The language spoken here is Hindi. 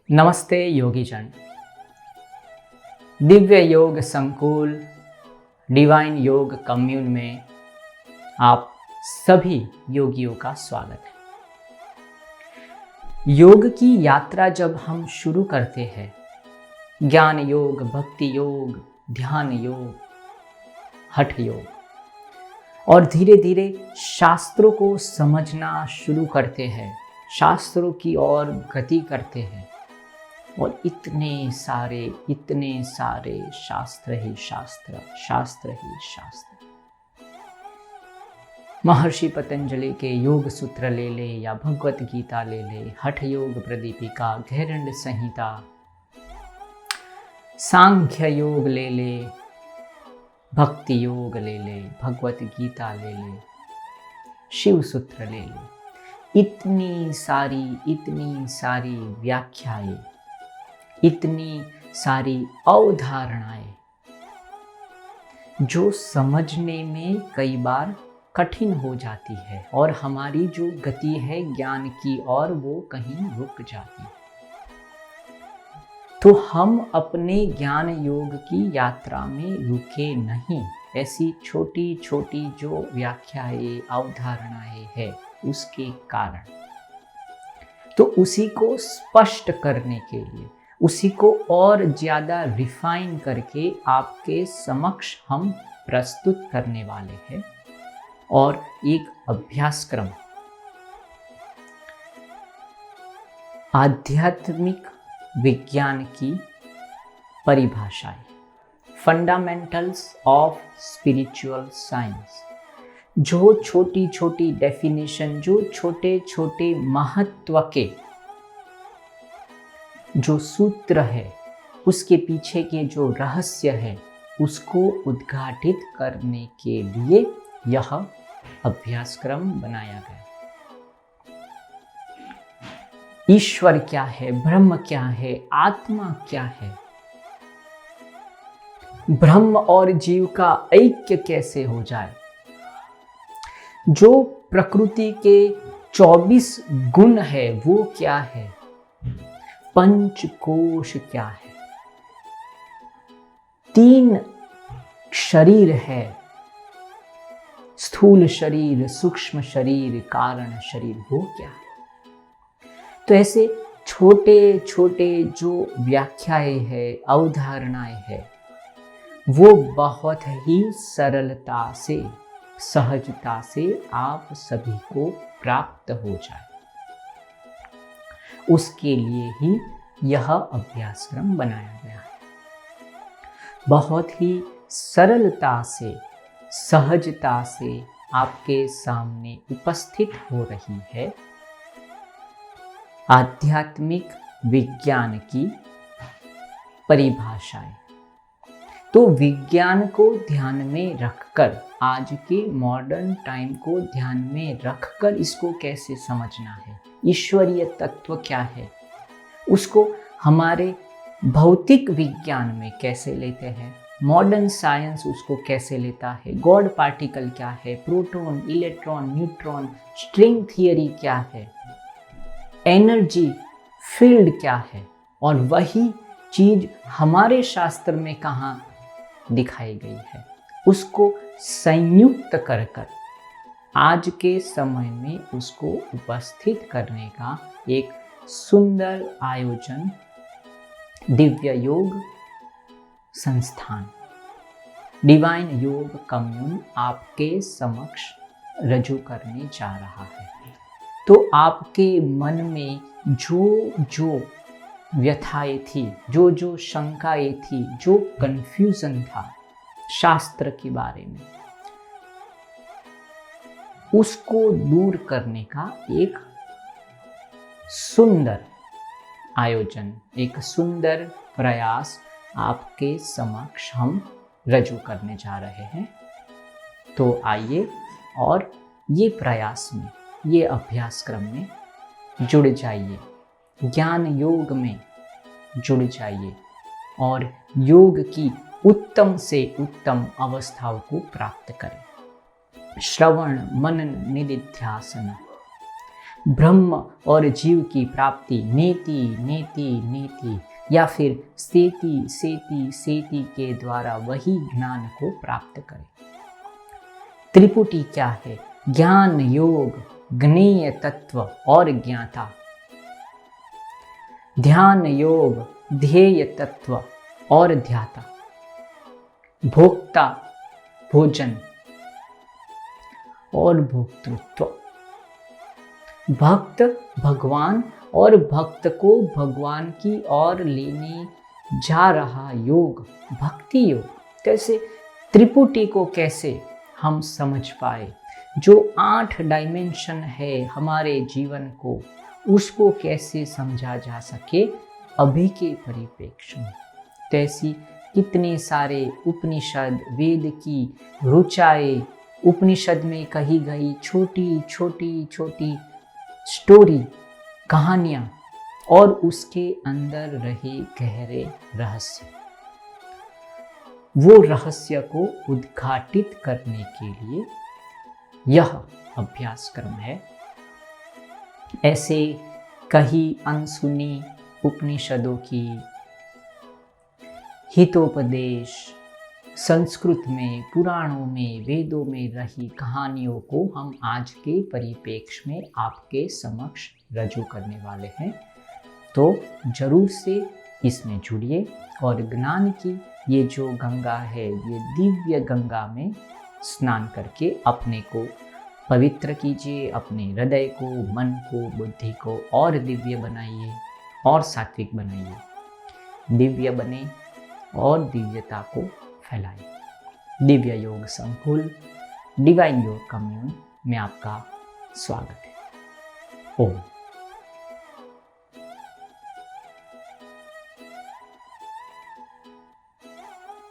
नमस्ते योगीजन। दिव्य योग संकुल डिवाइन योग कम्यून में आप सभी योगियों का स्वागत है। योग की यात्रा जब हम शुरू करते हैं, ज्ञान योग, भक्ति योग, ध्यान योग, हठ योग, और धीरे धीरे शास्त्रों को समझना शुरू करते हैं, शास्त्रों की ओर गति करते हैं, और इतने सारे शास्त्र ही शास्त्र, शास्त्र ही शास्त्र। महर्षि पतंजलि के योग सूत्र ले ले या भगवत गीता ले ले, हठ योग प्रदीपिका, घेरंड संहिता, सांख्य योग ले ले, भक्ति योग ले ले, भगवत गीता ले ले, शिव सूत्र ले ले, इतनी सारी व्याख्याएं, इतनी सारी अवधारणाएं जो समझने में कई बार कठिन हो जाती है, और हमारी जो गति है ज्ञान की और वो कहीं रुक जाती है। तो हम अपने ज्ञान योग की यात्रा में रुके नहीं। ऐसी छोटी छोटी जो व्याख्याएं, अवधारणाएं है उसके कारण, तो उसी को स्पष्ट करने के लिए, उसी को और ज़्यादा रिफाइन करके आपके समक्ष हम प्रस्तुत करने वाले हैं। और एक अभ्यासक्रम, आध्यात्मिक विज्ञान की परिभाषाएं, फंडामेंटल्स ऑफ स्पिरिचुअल साइंस, जो छोटी छोटी डेफिनेशन, जो छोटे छोटे महत्व के जो सूत्र है, उसके पीछे के जो रहस्य है, उसको उद्घाटित करने के लिए यह अभ्यासक्रम बनाया गया। ईश्वर क्या है, ब्रह्म क्या है, आत्मा क्या है, ब्रह्म और जीव का ऐक्य कैसे हो जाए, जो प्रकृति के 24 गुण है वो क्या है, पंचकोश क्या है, 3 शरीर है, स्थूल शरीर, सूक्ष्म शरीर, कारण शरीर, वो क्या है। तो ऐसे छोटे छोटे जो व्याख्याएं है, अवधारणाएं है, वो बहुत ही सरलता से, सहजता से आप सभी को प्राप्त हो जाए, उसके लिए ही यह अभ्यासक्रम बनाया गया है। बहुत ही सरलता से, सहजता से आपके सामने उपस्थित हो रही है आध्यात्मिक विज्ञान की परिभाषाएं। तो विज्ञान को ध्यान में रखकर, आज के मॉडर्न टाइम को ध्यान में रखकर इसको कैसे समझना है, ईश्वरीय तत्व क्या है, उसको हमारे भौतिक विज्ञान में कैसे लेते हैं, मॉडर्न साइंस उसको कैसे लेता है, गॉड पार्टिकल क्या है, proton, electron, neutron, string theory क्या है, एनर्जी फील्ड क्या है, और वही चीज हमारे शास्त्र में कहाँ दिखाई गई है, उसको संयुक्त कर कर आज के समय में उसको उपस्थित करने का एक सुंदर आयोजन दिव्य योग संस्थान डिवाइन योग कम्यून आपके समक्ष रजू करने जा रहा है। तो आपके मन में जो जो व्यथाएं थी, जो जो शंकाएं थी, जो कंफ्यूजन था शास्त्र के बारे में, उसको दूर करने का एक सुंदर आयोजन, एक सुंदर प्रयास आपके समक्ष हम रजू करने जा रहे हैं। तो आइए और ये प्रयास में, ये अभ्यासक्रम में जुड़ जाइए, ज्ञान योग में जुड़ जाइए, और योग की उत्तम से उत्तम अवस्थाओं को प्राप्त करें। श्रवण मनन निदिध्यासन, ब्रह्म और जीव की प्राप्ति नेति नेति नेति या फिर सेति सेति सेति के द्वारा वही ज्ञान को प्राप्त करें। त्रिपुटी क्या है? ज्ञान, योग, ज्ञेय तत्व और ज्ञाता। ध्यान, योग, ध्येय तत्व और ध्याता। भोक्ता, भोजन और भोक्तृत्व। भक्त, भगवान और भक्त को भगवान की ओर लेने जा रहा योग, भक्ति योग। कैसे त्रिपुटी को कैसे हम समझ पाए? जो 8 डायमेंशन है हमारे जीवन को, उसको कैसे समझा जा सके अभी के परिप्रेक्ष्य में। तैसी कितने सारे उपनिषद, वेद की ऋचाएं, उपनिषद में कही गई छोटी छोटी छोटी स्टोरी, कहानियां और उसके अंदर रहे गहरे रहस्य, वो रहस्य को उद्घाटित करने के लिए यह अभ्यासक्रम है। ऐसे कही अनसुनी उपनिषदों की हितोपदेश, संस्कृत में, पुराणों में, वेदों में रही कहानियों को हम आज के परिप्रेक्ष्य में आपके समक्ष रजू करने वाले हैं। तो जरूर से इसमें जुड़िए और ज्ञान की ये जो गंगा है, ये दिव्य गंगा में स्नान करके अपने को पवित्र कीजिए, अपने हृदय को, मन को, बुद्धि को और दिव्य बनाइए और सात्विक बनाइए। दिव्य बने और दिव्यता को फैलाइए। दिव्य योग संकुल, डिवाइन योग कम्यून में आपका स्वागत है। ओम।